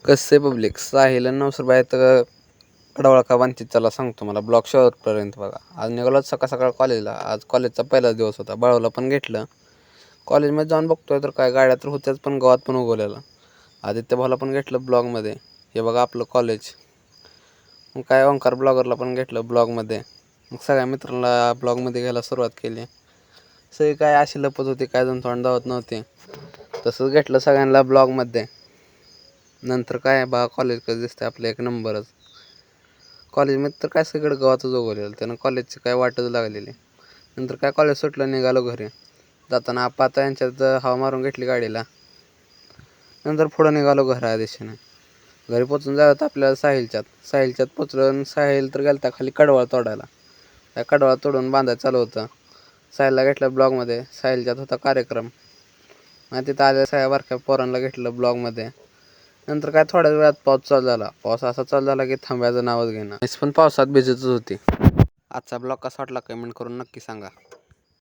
कसे पब्लिक साहिल आणि नवसरबाई तर कडवळा का बांधतील. चला सांगतो मला ब्लॉक शेवटपर्यंत बघा. आज निघालो सकाळ सकाळ कॉलेजला. आज कॉलेजचा पहिलाच दिवस होता. बाळूला पण घेतलं. कॉलेजमध्ये जाऊन बघतोय तर काय गाड्या तर होत्याच, पण गावात पण उगवलेला. आदित्य भाऊला पण घेतलं ब्लॉगमध्ये. हे बघा आपलं कॉलेज. मग काय ओंकार ब्लॉगरला पण घेतलं ब्लॉगमध्ये. मग सगळ्या मित्रांना ब्लॉगमध्ये घ्यायला सुरुवात केली. सगळी काय अशी लपत होती, काय जण तोंड दावत नव्हते. तसंच घेतलं सगळ्यांना ब्लॉगमध्ये. नंतर काय बघा कॉलेज कसं दिसतं आपलं एक नंबरच. कॉलेजमध्ये तर काय सगळं गावातच उगवलेलं. त्यानं कॉलेजची काय वाटच लागलेली. नंतर काय कॉलेज सुटलं, निघालो घरी. जाताना आता यांच्यात हवा मारून घेतली गाडीला. नंतर पुढं निघालो घरा दिशेने. घरी पोचून जात आपल्याला साहिलच्यात पोचलं. साहिल तर गेलता खाली कडवळ तोडायला. त्या कडवळ तोडून बांधायला चालू होतं. साहिलला घेतलं ब्लॉगमध्ये. साहिलच्यात होता कार्यक्रम आणि तिथं आलेल्या सगळ्या बारक्या पोरांना घेतलं ब्लॉगमध्ये. नंतर काय थोड्याच वेळात पाऊस चालू झाला. पाऊस असा चालू झाला की थांब्याचं नावच घेणं. पण पावसात भिजतच होती. आजचा ब्लॉग कसा वाटला कमेंट करून नक्की सांगा.